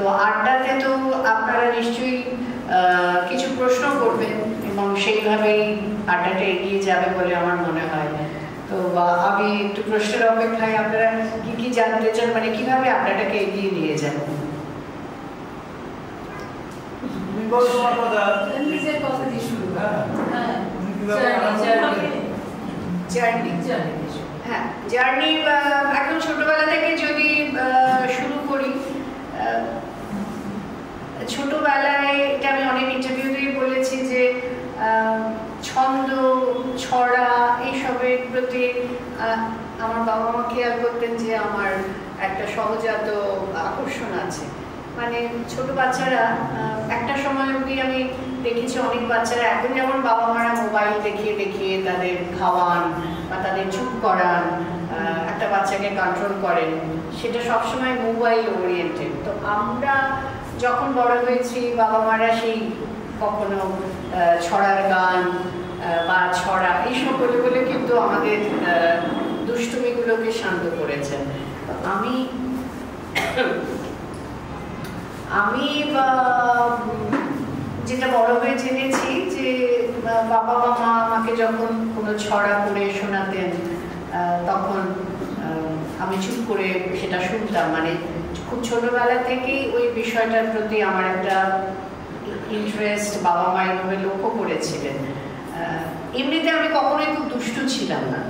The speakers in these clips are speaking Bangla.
তো আড্ডাতে তো আপনারা নিশ্চয়ই কিছু প্রশ্ন করবেন এবং সেইভাবেই আড্ডাটা এগিয়ে যাবে বলে আমার মনে হয়। তো আমি একটু প্রশ্নের অপেক্ষায়, আপনারা কি কি জানতে চান, মানে কিভাবে আড্ডাটাকে এগিয়ে নিয়ে যান? জার্নি একদম ছোটবেলা থেকে যদি শুরু করি, ছোটবেলায় এটা আমি অনেক ইন্টারভিউতেই বলেছি যে ছন্দ, ছড়া এইসবের প্রতি আমার বাবা মা খেয়াল করতেন যে আমার একটা সহজাত আকর্ষণ আছে। মানে ছোট বাচ্চারা একটা সময় অবধি আমি দেখেছি অনেক বাচ্চারা এখন যেমন বাবা মারা মোবাইল দেখিয়ে দেখিয়ে তাদের খাওয়ান বা তাদের চুপ করান, একটা বাচ্চাকে কন্ট্রোল করেন, সেটা সবসময় মোবাইল ওরিয়েন্টেড। তো আমরা যখন বড় হয়েছি বাবা মারা সেই কখনো ছড়ার গান বা ছড়া এইসব বলে বলে কিন্তু আমাদের দুষ্টুমিগুলোকে শান্ত করেছেন। আমি যেটা বড় হয়ে জেনেছি যে বাবা বা মা আমাকে যখন কোনো ছড়া পড়ে শোনাতেন তখন আমি চুপ করে সেটা শুনতাম। মানে খুব ছোটবেলা থেকেই ওই বিষয়টার প্রতি আমার একটা ইন্টারেস্ট বাবা মা এভাবে লক্ষ্য করেছিলেন। এমনিতে আমি কখনোই খুব দুষ্টু ছিলাম না।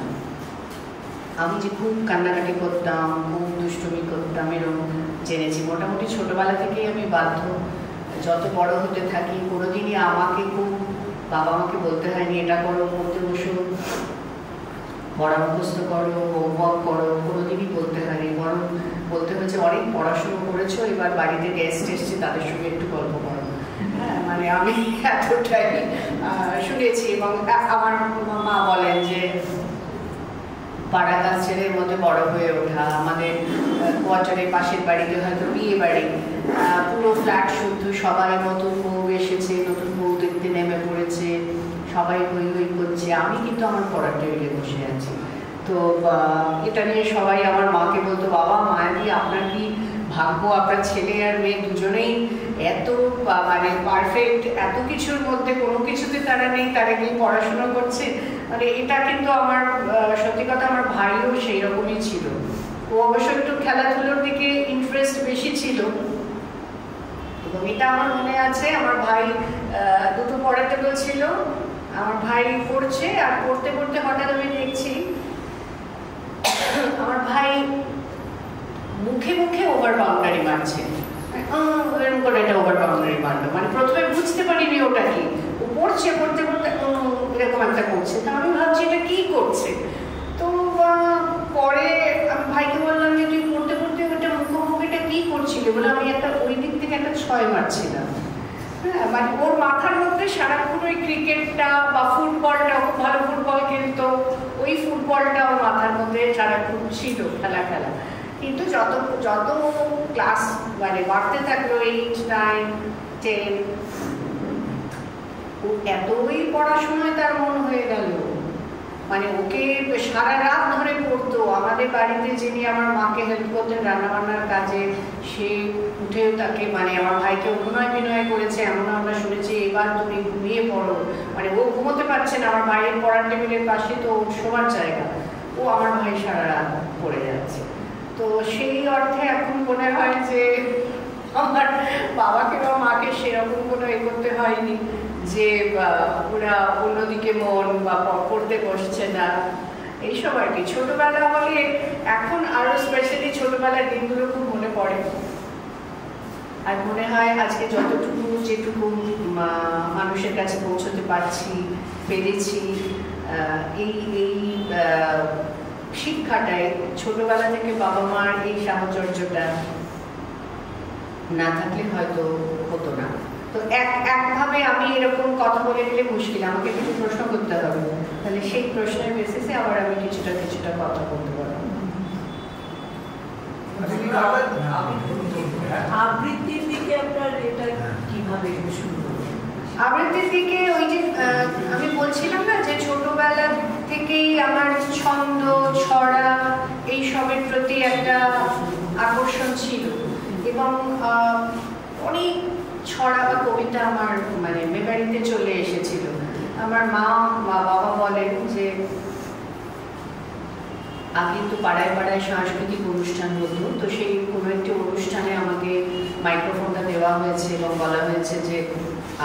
আমি যে খুব কান্নাকাটি করতাম, খুব দুষ্টুমি করতাম এরকম জেনেছি। মোটামুটি ছোটবেলা থেকেই আমি বাধ্য, যত বড় হতে থাকি কোনোদিনই আমাকে খুব বাবা মাকে বলতে হয়নি এটা করো, পড়তে বসো, পড়া মুখস্থ করো, হোমওয়ার্ক করো, কোনোদিনই বলতে হয়নি। বরং বলতে হয়েছে অনেক পড়াশুনো করেছো, এবার বাড়িতে গেস্ট এসছে তাদের সঙ্গে একটু গল্প করো। হ্যাঁ, মানে আমি এতটাই শুনেছি। এবং আমার মা বলেন যে পাড়া কালচারের মধ্যে বড় হয়ে ওঠা, আমাদের কোয়ার্টারের পাশের বাড়িতে হয়তো বিয়ে বাড়ি, পুরো ফ্ল্যাট শুদ্ধ, সবাই নতুন বউ এসেছে, নতুন বউ দেখতে নেমে পড়েছে, সবাই হই হই করছে, আমি কিন্তু আমার পড়ার টেবিলে বসে আছি। তো এটা নিয়ে সবাই আমার মাকে বলতো, বাবা মায়াদি আপনার কি ভাগ্য, আপনার ছেলে আর মেয়ে দুজনেই এত মানে পারফেক্ট, এত কিছুর মধ্যে কোনো কিছুতে তারা নেই, তারা গিয়ে পড়াশোনা করছে। মানে এটা কিন্তু আমার সত্যি কথা, আমার ভাইও সেই রকমই ছিল। ও অবশ্য একটু খেলাধুলোর দিকে ইন্টারেস্ট বেশি ছিল এবং এটা আমার মনে আছে। আমার ভাই দুটো পড়ার টেবিল ছিল, আমার ভাই পড়ছে আর পড়তে পড়তে হঠাৎ আমি দেখছি আমার ভাই মুখে মুখে ওভার বাউন্ডারি মারছে। এরকম করে এটা ওভার বাউন্ডারি মারলো, মানে প্রথমে বুঝতে পারিনি ওটা কি। ও পড়ছে, পড়তে পড়তে এরকম একটা করছে, তা আমি ভাবছি এটা কি করছে। তো পরে আমি ভাইকে বললাম যে তুই পড়তে পড়তে ওটা মুখোমুখিটা কি করছিল বলে, আমি একটা ওই দিক থেকে একটা 6 মারছিলাম। হ্যাঁ, মানে ওর মাথার মধ্যে সারাক্ষণ ওই ক্রিকেটটা বা ফুটবলটা, খুব ভালো ফুটবল খেলতো, ওই ফুটবলটা ওর মাথার মধ্যে সারাক্ষণ ছিল, খেলা। কিন্তু যত যত ক্লাস মানে বাড়তে থাকলো, 8, 9, 10, ও এতই পড়াশোনায় তার মন হয়ে গেল। মানে ওকে সারা রাত ধরে পড়তো। আমাদের বাড়িতে যিনি আমার মাকে হেল্প করতেন রান্নাবান্নার কাজে, সে উঠেও তাকে, মানে আমার ভাইকে অভিনয় বিনয় করেছে, এমন আমরা শুনেছি এবার তুমি ঘুমিয়ে পড়ো। মানে ও ঘুমোতে পারছে না, আমার ভাইয়ের পড়ার টেবিলের পাশে তো শোবার জায়গা, ও আমার ভাই সারা রাত পড়ে যাচ্ছে। তো সেই অর্থে এখন মনে হয় যে আমার বাবাকে বা মাকে সেরকম কোনো এ করতে হয়নি যে ওরা অন্যদিকে মন বা পড়তে বসছে না, এইসব আর কি। ছোটবেলা হলে এখন আরো স্পেশালি ছোটবেলার দিনগুলো খুব মনে পড়ে। আর মনে হয় আজকে যতটুকু যেটুকু মানুষের কাছে পৌঁছতে পেরেছি, এই শিক্ষাটাই ছোটবেলা থেকে বাবা মার এই সাহচর্যটা না থাকলে হয়তো হতো না। তো একভাবে আমি এরকম কথা বলে দিলে মুশকিল, আমাকে কিছু প্রশ্ন করতে হবে, তাহলে সেই প্রশ্নের বেসিসে আবার আমি কিছুটা কথা বলতে পারবো। আবৃত্তির দিকে আপনার এটা কিভাবে শুরু হলো? আবৃত্তির দিকে ওই যে আমি বলছিলাম না যে ছোটবেলা থেকেই আমার ছন্দ, ছড়া এইসবের প্রতি একটা আকর্ষণ ছিল এবং কবিতা আমার মানে মেমারিতে চলে এসেছিল। আমার মা বাবা বলেন যে আগে তো পাড়ায় পাড়ায় সাংস্কৃতিক অনুষ্ঠান হতো, তো সেই কোনো একটি অনুষ্ঠানে আমাকে মাইক্রোফোনটা দেওয়া হয়েছে এবং বলা হয়েছে যে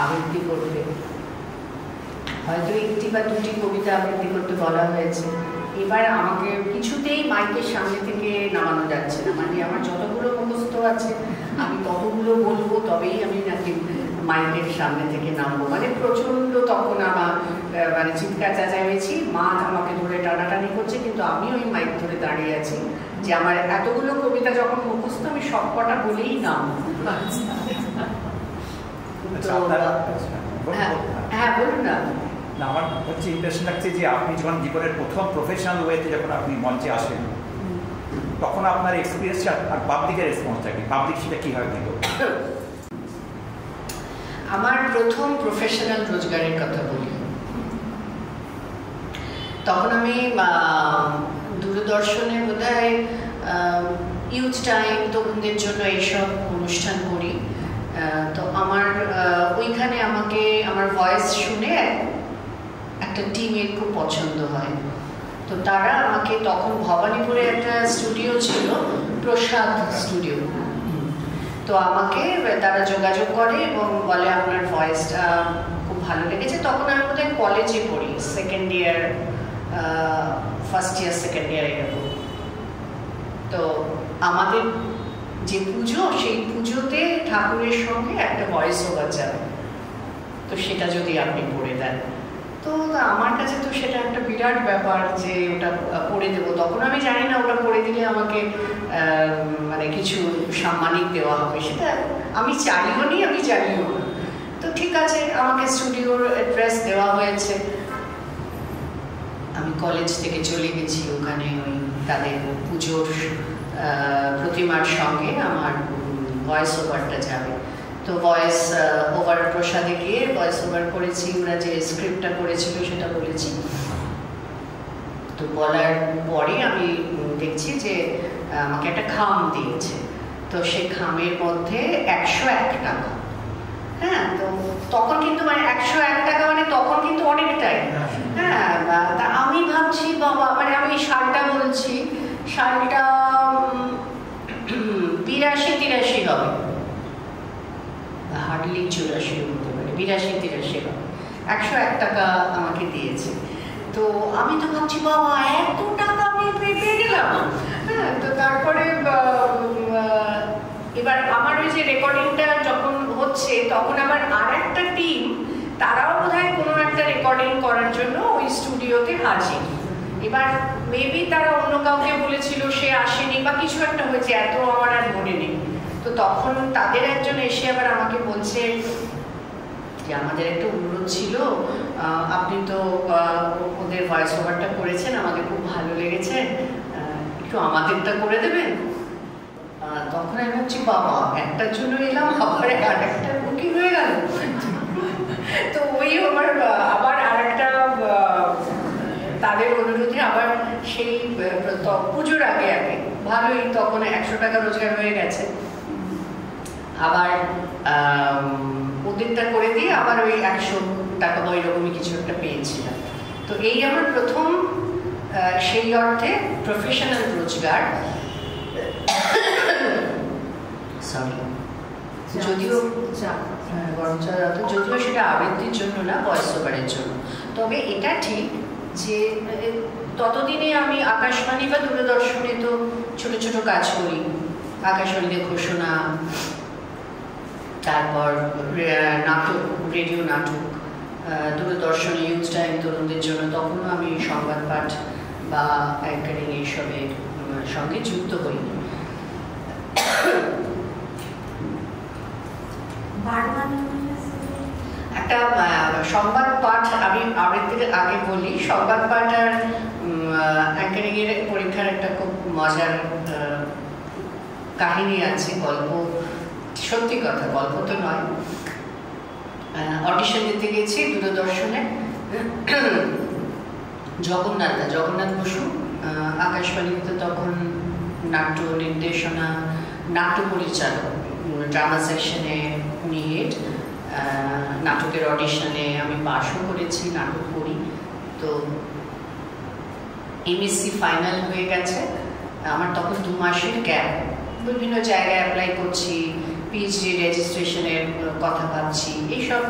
আবৃত্তি করবে। হয়তো একটি বা দুটি কবিতা আবৃত্তি করতে বলা হয়েছে। এবার আমাকে কিছুতেই মাইকের সামনে থেকে নামানো যাচ্ছে না, মানে আমার যতগুলো মুখস্থ আছে আমি ততগুলো বলবো, তবেই আমি নাকি মাইকের সামনে থেকে নামবো। মানে প্রচন্ড তখন আমার মানে চিৎকার চেঁচামেচি, মা আমাকে ধরে টানাটানি করছে, কিন্তু আমি ওই মাইক ধরে দাঁড়িয়ে আছি যে আমার এতগুলো কবিতা যখন মুখস্থ আমি সব কটা বলেই নামবো। হ্যাঁ বলুন না। আমার হচ্ছে ইন্টারেস্ট লাগছে যে আপনি যখন জীবনের প্রথম প্রফেশনাল ওয়েতে যখন আপনি মঞ্চে আসেন, তখন আপনার এক্সপিরিয়েন্স আর পাবলিকের রেসপন্সটা কি, পাবলিক সেটা কীভাবে দিল? আমার প্রথম প্রফেশনাল রোজগারের কথা বলি, তখন আমি দূরদর্শনে বোধহয় ইউথ টাইম তরুণদের জন্য এইসব অনুষ্ঠান করি। তো আমার ওইখানে আমাকে আমার ভয়েস শুনে একটা টিমের খুব পছন্দ হয়, তো তারা আমাকে তখন ভবানীপুরে একটা স্টুডিও ছিল, প্রসাদ স্টুডিও, তো আমাকে তারা যোগাযোগ করে এবং বলে আপনার ভয়েসটা খুব ভালো লেগেছে। তখন আমি বোধহয় কলেজে পড়ি, second year, first year second year এরকম। তো আমাদের যে পুজো, সেই পুজোতে ঠাকুরের সঙ্গে একটা ভয়েস ওভার যাবে, তো সেটা যদি আপনি করে দেন, তো আমার কাছে তো সেটা একটা বিরাট ব্যাপার যে ওটা করে দেবো। তখন আমি জানি না ওটা করে দিলে আমাকে মানে কিছু সাম্মানিক দেওয়া হবে, সেটা আমি চাইও নি, আমি জানিও না। তো ঠিক আছে, আমাকে স্টুডিওর অ্যাড্রেস দেওয়া হয়েছে, আমি কলেজ থেকে চলে গেছি ওখানে ওই তাদের পুজোর প্রতিমার সঙ্গে আমার ভয়েস ওভারটা যাবে। তো ভয়েস ওভার প্রসাদে গিয়ে ভয়েস ওভার করেছি, ওরা যে স্ক্রিপ্টটা করেছিল সেটা বলেছি। তো বলার পরে আমি দেখছি যে আমাকে একটা খাম দিয়েছে, তো সেই খামের মধ্যে 101 টাকা। হ্যাঁ, তো তখন কিন্তু মানে 101 টাকা মানে তখন কিন্তু অনেকটাই। হ্যাঁ, তা আমি ভাবছি বাবা, মানে আমি সালটা বলছি, সালটা 82-83 হবে, হার্ডলি 84 হতে পারে, 82-83 হবে। 101 টাকা আমাকে দিয়েছে। তো আমি তো ভাবছি বাবা এত টাকা আমি পেয়ে গেলাম। হ্যাঁ, তো তারপরে এবার আমার ওই যে রেকর্ডিংটা যখন হচ্ছে, তখন আবার আর একটা টিম, তারাও বোধহয় কোনো একটা রেকর্ডিং করার জন্য ওই স্টুডিওতে হাজির। এবার মেবি তারা অন্য কাউকে বলেছিল, সে আসেনি বা কিছু একটা হয়েছে, এত আমার আর মনে নেই। তো তখন তাদের একজন এসে আবার আমাকে বলছে যে আমাদের একটা অনুরোধ ছিল, আপনি তো ওদের ভয়েস ওভারটা করেছেন, আমাদের খুব ভালো লেগেছে, একটু আমাদেরটা করে দেবেন। তখন আমি ভাবছি বাবা একটার জন্য এলাম, আবার আরেকটা বুকিং হয়ে গেল। তো ওই আবার আরেকটা তাদের অনুরোধে আবার সেই পুজোর আগে ভালোই তখন 100 টাকা রোজগার হয়ে গেছে, আবার ওদেরটা করে দিয়ে আবার ওই 100 টাকা বা ওইরকমই কিছু একটা পেয়েছিলাম। তো এই আমার প্রথম সেই অর্থে প্রফেশনাল রোজগার। যদিও সেটা আবৃত্তির জন্য না, ভয়েস ওভারের জন্য। তবে এটা ঠিক যে ততদিনে আমি আকাশবাণী বা দূরদর্শনে তো ছোট ছোট কাজ করি, আকাশবাণীতে ঘোষণা, তারপর নাটক, রেডিও নাটক, দূরদর্শনে ইউথ টাইম তরুণদের জন্য তখনও আমি সংবাদ পাঠ বা অ্যাঙ্কারিং এইসবের সঙ্গে যুক্ত হই। একটা সংবাদ পাঠ আমি আবৃত্তির আগে বলি, সংবাদ পাঠ আর অ্যাঙ্কারিং এর পরীক্ষার একটা খুব মজার কাহিনী আছে, গল্প, সত্যি কথা, গল্প তো নয়। অডিশন দিতে গেছি দূরদর্শনে, জগন্নাথ বসু আকাশবাণীতে তখন নাট্য নির্দেশনা, নাট্য পরিচালক, ড্রামা সেকশনে উনি হেড, নাটকের অডিশনে আমি পাশও করেছি, নাটক করি। তো এমএসসি ফাইনাল হয়ে গেছে, আমার তখন 2 মাসের গ্যাপ, বিভিন্ন জায়গায় অ্যাপ্লাই করছি, পিএইচডি রেজিস্ট্রেশনের কথা ভাবছি, এইসব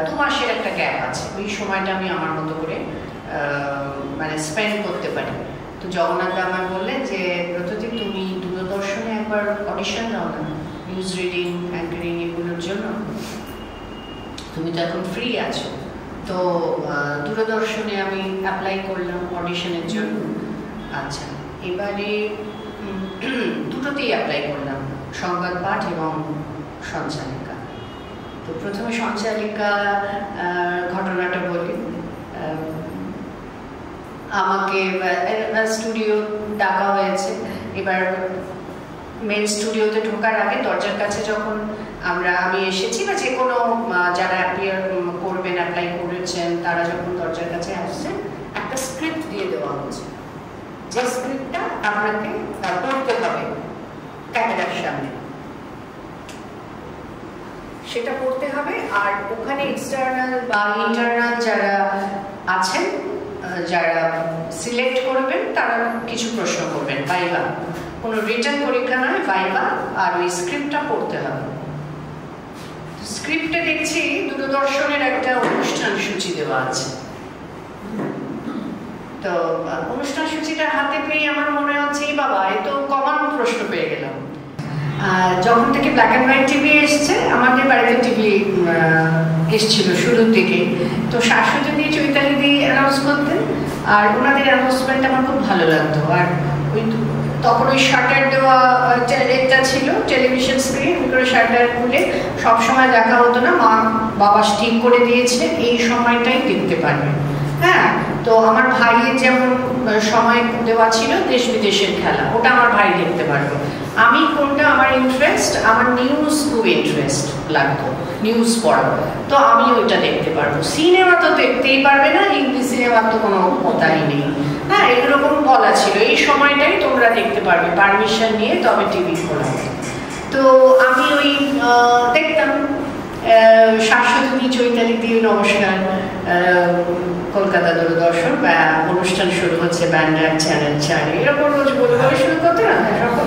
2 মাসের একটা গ্যাপ আছে। ওই সময়টা আমি আমার মতো করে মানে স্পেন্ড করতে পারি। তো জগন্নাথ আমায় বললেন যে ব্রতজি তুমি দূরদর্শনে একবার অডিশন দাও না, নিউজ রিডিং, অ্যাঙ্কারিং এগুলোর জন্য, তুমি তো এখন ফ্রি আছো। তো দূরদর্শনে আমি অ্যাপ্লাই করলাম অডিশনের জন্য। আচ্ছা, এবারে দুটোতেই অ্যাপ্লাই করলাম, সংবাদ পাঠ এবং সঞ্চালিকা। তো প্রথমে সঞ্চালিকা ঘটনাটা বলি। আমাকে স্টুডিও ডাকা হয়েছে। এবার মেন স্টুডিওতে ঢোকার আগে দরজার কাছে যখন আমি এসেছি, বা যে কোনো যারা অ্যাপিয়ার করবেন, অ্যাপ্লাই করেছেন, তারা যখন দরজার কাছে আসছেন, একটা স্ক্রিপ্ট দিয়ে দেওয়া হচ্ছে, যে স্ক্রিপ্টটা আপনাকে পড়তে হবে ক্যামেরার সামনে, সেটা পড়তে হবে। আর ওখানে এক্সটার্নাল বা ইন্টারনাল যারা আছেন, যারা সিলেক্ট করবেন, তারা কিছু প্রশ্ন করবেন, ভাইভা, কোনো রিটার্ন পরীক্ষা নয়, ভাইভা। আর ওই স্ক্রিপ্টটা পড়তে হবে। স্ক্রিপ্টে দেখছি দূরদর্শনের একটা অনুষ্ঠান সূচি দেওয়া আছে। তো অনুষ্ঠান সূচিটা হাতে পেয়ে আমার মনে হচ্ছে, বাবা এ তো কমন প্রশ্ন পেয়ে গেলাম। যখন থেকে ব্ল্যাক অ্যান্ড হোয়াইট টিভি এসছে, আমাদের বাড়িতে টিভি এসছিল শুরুর দিকে। তো শাশ্বতী দিয়ে চৈতালি দিয়ে অ্যানাউন্স করতেন, আর ওনাদের অ্যানাউন্সমেন্ট আমার খুব ভালো লাগতো। আর ওই তখন ওই শাটার দেওয়া একটা ছিল, টেলিভিশন স্ক্রিন, করে শাটার খুলে সবসময় দেখা হতো না, মা বাবা ঠিক করে দিয়েছে এই সময়টাই দেখতে পারবে। হ্যাঁ, তো আমার ভাইয়ের যেমন সময় দেওয়া ছিল দেশ বিদেশের খেলা, ওটা আমার ভাই দেখতে পারবে। আমি কোনটা আমার ইন্টারেস্ট, আমার নিউজ খুব ইন্টারেস্ট লাগতো, নিউজ পড়া, তো আমি ওইটা দেখতে পারবো। সিনেমা তো দেখতেই পারবে না, হিন্দি সিনেমার তো কোনো কথাই নেই। হ্যাঁ, এরকম বলা ছিল এই সময়টাই তোমরা দেখতে পারবে, পারমিশন নিয়ে তবে টিভি খোলা। তো আমি ওই দেখতাম শাশ্বতী চৈতালি দিয়ে নমস্কার, কলকাতা দূরদর্শন, অনুষ্ঠান শুরু হচ্ছে ব্যান্ডার চ্যানেল 4, এরকম রোজ বলে বলে শুরু করতে না সব।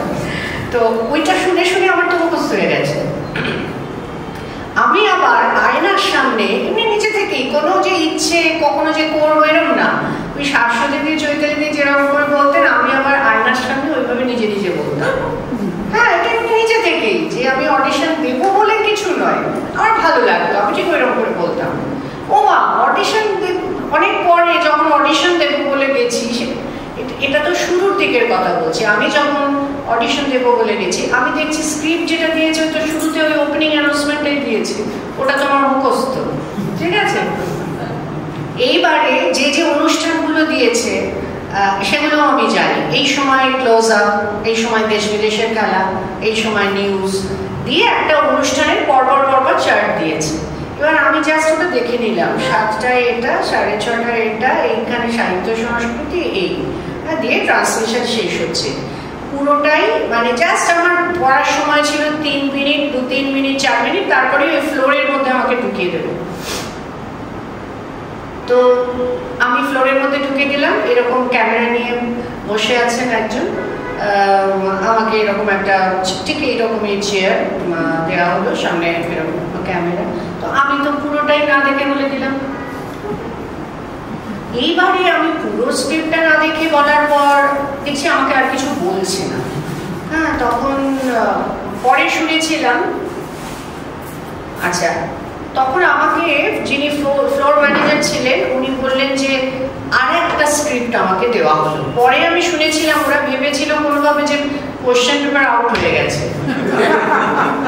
তো ওইটা শুনে শুনে আমার তো মুখস্থ হয়ে গেছে। আমি আবার আয়নার সামনে এমনি নিজে থেকেই, কোনো যে ইচ্ছে কখনো যে করবো এরকম না, ওই শাশ্বতী দিয়ে চৈতালি দিয়ে যেরকম করে বলতেন, আমি আবার আয়নার সামনে ওইভাবে নিজে নিজে বলতাম। হ্যাঁ, এটা নিজে থেকেই, যে আমি অডিশন দেবো বলে কিছু নয়, আমার ভালো লাগতো, আমি ঠিক ওইরকম করে বলতাম। ও মা, অডিশন অনেক পরে যখন অডিশন দেবো বলে গেছি, এটা তো শুরুর দিকের কথা বলছি, আমি যখন অডিশন দেবো বলে গেছি, আমি দেখছি স্ক্রিপ্ট যেটা দিয়েছে তো শুরুতে ওই ওপেনিং অ্যানাউন্সমেন্টটাই দিয়েছে, ওটা তো আমার মুখস্থ, ঠিক আছে। এইবারে যে যে অনুষ্ঠানগুলো দিয়েছে সেগুলো আমি জানি, এই সময় ক্লোজ আপ, এই সময় দেশ বিদেশের খেলা, এই সময় নিউজ দিয়ে একটা অনুষ্ঠানের পরপর পরপর চার্ট দিয়েছে। এবার আমি জাস্ট ওটা দেখে নিলাম, 7টায় এটা, 6:30টায় এটা, এইখানে সাহিত্য সংস্কৃতি, এই দিয়ে ট্রান্সলেশন শেষ হচ্ছে পুরোটাই। মানে জাস্ট আমার পড়ার সময় ছিল 3 মিনিট, 2-3 মিনিট, 4 মিনিট, তারপরে ওই ফ্লোরের মধ্যে আমাকে ঢুকিয়ে দেবো। তো আমি ফ্লোরের মধ্যে ঢুকে গেলাম, এরকম ক্যামেরা নিয়ে বসে আছেন একজন, আমাকে এরকম একটা ঠিক এইরকমই চেয়ার দেওয়া হলো, সামনে এরকম ক্যামেরা। তো আমি তো পুরোটাই না দেখে বলে দিলাম। এইবারে আমি পুরো স্ক্রিপ্টটা না দেখে বলার পর দেখছি আমাকে আর কিছু বলছে না। হ্যাঁ, তখন পরে শুনেছিলাম, আচ্ছা, তখন আমাকে যিনি ফ্লোর ম্যানেজার ছিলেন উনি বললেন যে আর একটা স্ক্রিপ্ট আমাকে দেওয়া হলো। পরে আমি শুনেছিলাম ওরা ভেবেছিল কোনোভাবে যে কোশ্চেন পেপার আউট হয়ে গেছে,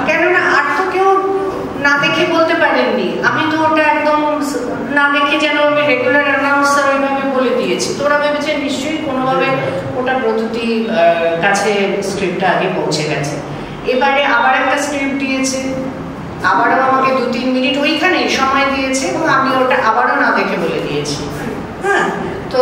কেননা আর তো কেউ না দেখে বলতে পারেননি। আমি তো ওটা একদম না দেখে যেন আমি রেগুলার অ্যানাউন্সার ওইভাবে বলে দিয়েছি, তো ওরা ভেবেছে নিশ্চয়ই কোনোভাবে ওটা ব্রততী কাছে স্ক্রিপ্টটা আগে পৌঁছে গেছে। এবারে আবার একটা স্ক্রিপ্ট দিয়েছে, আবারও আমাকে 2-3 মিনিট ওইখানেই সময় দিয়েছে, এবং আমি ওটা আবারও না দেখে বলে দিয়েছি। হ্যাঁ, তো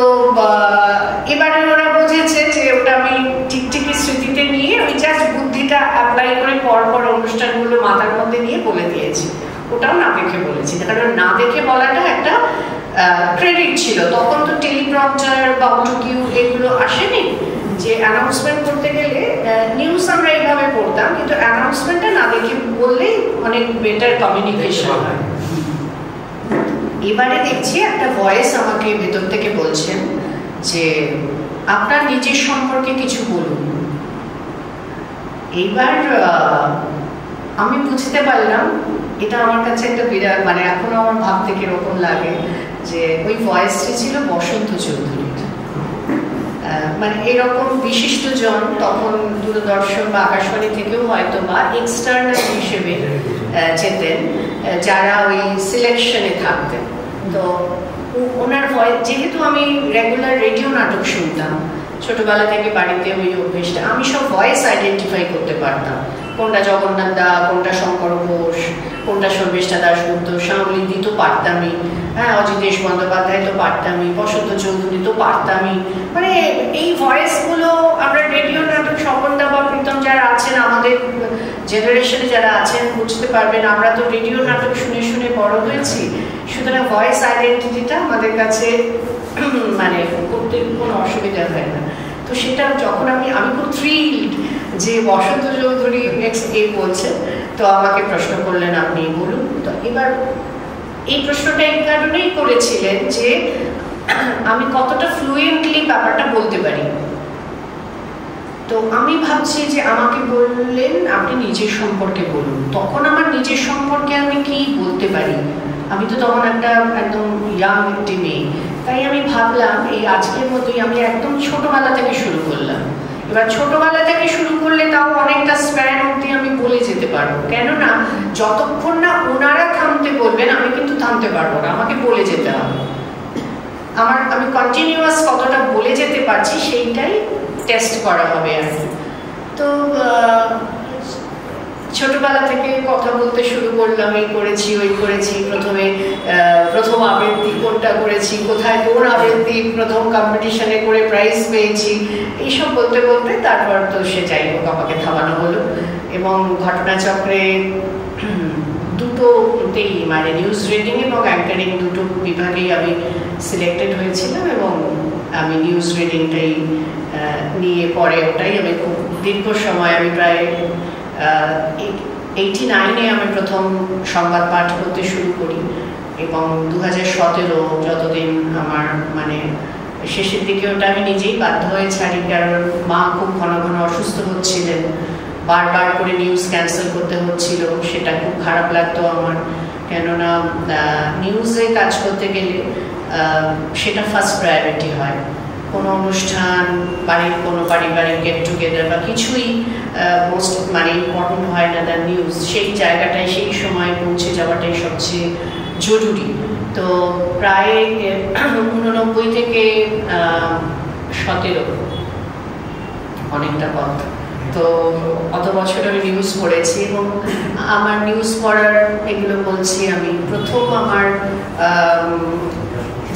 এবারে ওরা বুঝেছে যে ওটা আমি ঠিক ঠিক নিজেকে স্মৃতিতে নিয়ে ওই জাস্ট বুদ্ধিটা অ্যাপ্লাই করে পরপর অনুষ্ঠানগুলো মাথার মধ্যে নিয়ে বলে দিয়েছি। ওটাও না দেখে বলেছি, কারণ না দেখে বলাটা একটা ক্রেডিট ছিল। তখন তো টেলিপ্রম্পটার বা অটোকিউ এগুলো আসেনি, যে অ্যানাউন্সমেন্ট করতে গেলে নিউজ আমরা এইভাবে পড়তাম, কিন্তু অ্যানাউন্সমেন্টটা না দেখে বললেই অনেক বেটার কমিউনিকেশন হয়। এবারে দেখছি একটা ভয়েস আমাকে ভেতর থেকে বলছেন যে আপনার নিজের সম্পর্কে কিছু বলুন। এইবার আমি বুঝতে পারলাম এটা আমার কাছে একটা বিরাট, মানে এখনো আমার ভাবতে কিরকম লাগে, যে ওই ভয়েসটি ছিল বসন্ত চৌধুরীর। মানে এরকম বিশিষ্ট জন তখন দূরদর্শন বা আকাশবাণী থেকেও হয়তো বা এক্সটার্নাল হিসেবে যেতেন, যারা ওই সিলেকশনে থাকতেন। তো ওনার ভয়েস, যেহেতু আমি রেগুলার রেডিও নাটক শুনতাম ছোটবেলা থেকে, বাড়িতে ওই অভ্যেসটা, আমি সব ভয়েস আইডেন্টিফাই করতে পারতাম, কোনটা জগন্নাথ দা, কোনটা শঙ্কর ঘোষ, কোনটা সর্বেষ্ঠা দাশগুপ্ত, শ্যামলিদি তো পারতামই, হ্যাঁ, অজিতেশ বন্দ্যোপাধ্যায় তো পারতামই, বসন্ত চৌধুরী তো পারতামই। মানে এই ভয়েসগুলো আমরা রেডিও নাটক, স্বপনদা বা প্রীতম যারা আছেন, আমাদের জেনারেশনে যারা আছেন বুঝতে পারবেন, আমরা তো রেডিও নাটক শুনে শুনে বড় হয়েছি, সুতরাং ভয়েস আইডেন্টিটিটা আমাদের কাছে মানে করতে কোনো অসুবিধা হয় না। তো সেটা যখন আমি খুব থ্রিল্ড যে বসন্ত চৌধুরী নেক্সট এ বলছেন, তো আমাকে প্রশ্ন করলেন আপনি বলুন। তো এবার এই প্রশ্নটা এই কারণেই করেছিলেন যে আমি কতটা ফ্লুয়েন্টলি ব্যাপারটা বলতে পারি। তো আমি ভাবছি যে আমাকে বললেন আপনি নিজের সম্পর্কে বলুন। তখন আমার নিজের সম্পর্কে আমি কি বলতে পারি, আমি তো তখন একটা একদম ইয়াং একটি মেয়ে, তাই আমি ভাবলাম এই আজকের মতোই আমি একদম ছোটবেলা থেকে শুরু করলাম। এবার ছোটবেলা থেকে শুরু করলে তাও অনেকটা স্প্যান অবধি আমি বলে যেতে পারবো, কেননা যতক্ষণ না ওনারা থামতে বলবেন আমি কিন্তু থামতে পারবো না, আমাকে বলে যেতে হবে। আমি কন্টিনিউয়াস কতটা বলে যেতে পারছি সেইটাই টেস্ট করা হবে আর কি। তো ছোটবেলা থেকে কথা বলতে শুরু করলাম, এই করেছি ওই করেছি, প্রথম আবৃত্তি কোনটা করেছি, কোথায় কোন আবৃত্তি প্রথম কম্পিটিশনে করে প্রাইজ পেয়েছি, এইসব বলতে বলতে তারপর তো সে যাই হোক আমাকে থামানো হলো। এবং ঘটনাচক্রে দুটোতেই, মানে নিউজ রিডিং এবং অ্যাঙ্কারিং দুটো বিভাগেই আমি সিলেক্টেড হয়েছিলাম, এবং আমি নিউজ রিডিংটাই নিয়ে পরে ওটাই আমি খুব দীর্ঘ সময়, আমি প্রায় 89-এ আমি প্রথম সংবাদ পাঠ করতে শুরু করি, এবং 2017 যতদিন আমার মানে শেষের দিকে ওটা আমি নিজেই বাধ্য হয়ে ছাড়ি, কারণ মা খুব ঘন ঘন অসুস্থ হচ্ছিলেন, বারবার করে নিউজ ক্যান্সেল করতে হচ্ছিল, সেটা খুব খারাপ লাগতো আমার, কেননা নিউজে কাজ করতে গেলে সেটা ফার্স্ট প্রায়োরিটি হয়। কোনো অনুষ্ঠান, বাড়ির কোনো পারিবারিক গেট টুগেদার বা কিছুই মোস্ট মানে ইম্পর্টেন্ট হয় না দ্য নিউজ, সেই জায়গাটায় সেই সময় পৌঁছে যাওয়াটাই সবচেয়ে জরুরি। তো প্রায় 89 থেকে 17 অনেকটা পথ, তো অত বছর আমি নিউজ পড়েছি, এবং আমার নিউজ পড়ার এগুলো বলছি, আমি প্রথম আমার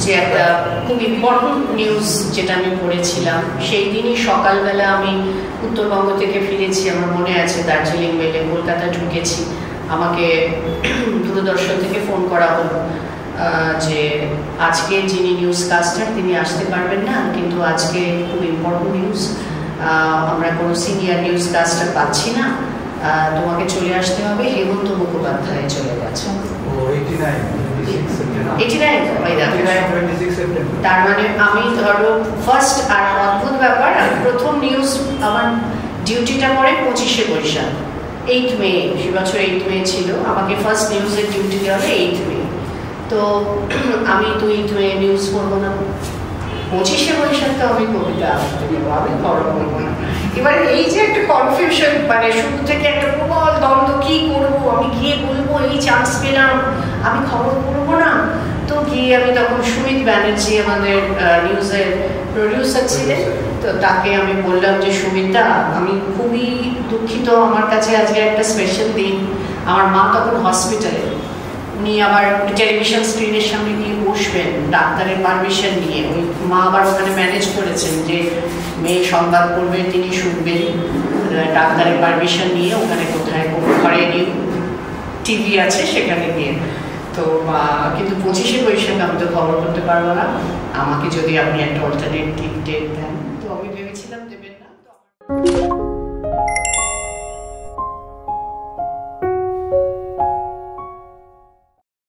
যে একটা খুব ইম্পর্টেন্ট নিউজ যেটা আমি পড়েছিলাম, সেই দিনই সকালবেলা আমি উত্তরবঙ্গ থেকে ফিরেছি, আমার মনে আছে, দার্জিলিং মেলে কলকাতা ঢুকেছি, আমাকে দূরদর্শন থেকে ফোন করা হলো যে আজকে যিনি নিউজ কাস্টার তিনি আসতে পারবেন না, কিন্তু আজকে খুব ইম্পর্টেন্ট নিউজ, আমরা কোনো সিনিয়র নিউজ কাস্টার পাচ্ছি না, তোমাকে চলে আসতে হবে, হেমন্ত মুখোপাধ্যায় চলে গেছে। তার মানে আমি ধরো ফার্স্ট, আর অদ্ভুত ব্যাপার, আমি প্রথম নিউজ, আমার ডিউটিটা পড়ে 25শে বৈশাখ, 8 মে, সে বছর 8 মে ছিল, আমাকে ফার্স্ট নিউজের ডিউটি দেওয়া হবে 8 মে। তো আমি তো 8 মে নিউজ পড়বো না, 25শে বৈশাখ তো আমি কবিতা আবৃত্তি দেবো, আমি খবর পড়বো না। এবার এই যে একটা কনফিউশন, মানে শুরু থেকে একটা প্রবল দ্বন্দ্ব, কি করবো, আমি গিয়ে বলবো এই চান্স পেলাম, আমি খবর পড়বো না। তো গিয়ে আমি তখন সুমিত ব্যানার্জি আমাদের নিউজের প্রডিউসার ছিলেন, তো তাকে আমি বললাম যে সুমিতা, আমি খুবই দুঃখিত, আমার কাছে আজকে একটা স্পেশাল দিন, আমার মা তখন হসপিটালে, উনি আবার টেলিভিশন স্ক্রিনের সামনে গিয়ে বসে বসবেন ডাক্তারের পারমিশন নিয়ে। ওই মা আবার ওখানে ম্যানেজ করেছেন যে মেয়ে সংবাদ পড়বে, তিনি শুনবেন, ডাক্তারের পারমিশন নিয়ে ওখানে কোথায় কোনো ঘরে টিভি আছে সেখানে গিয়ে। তো কিন্তু 25শে বৈশাখে আমি তো খবর করতে পারবো না, আমাকে যদি আপনি একটা অল্টারনেটিভ ডেট দেন। তো আমি ভেবেছিলাম দেবেন।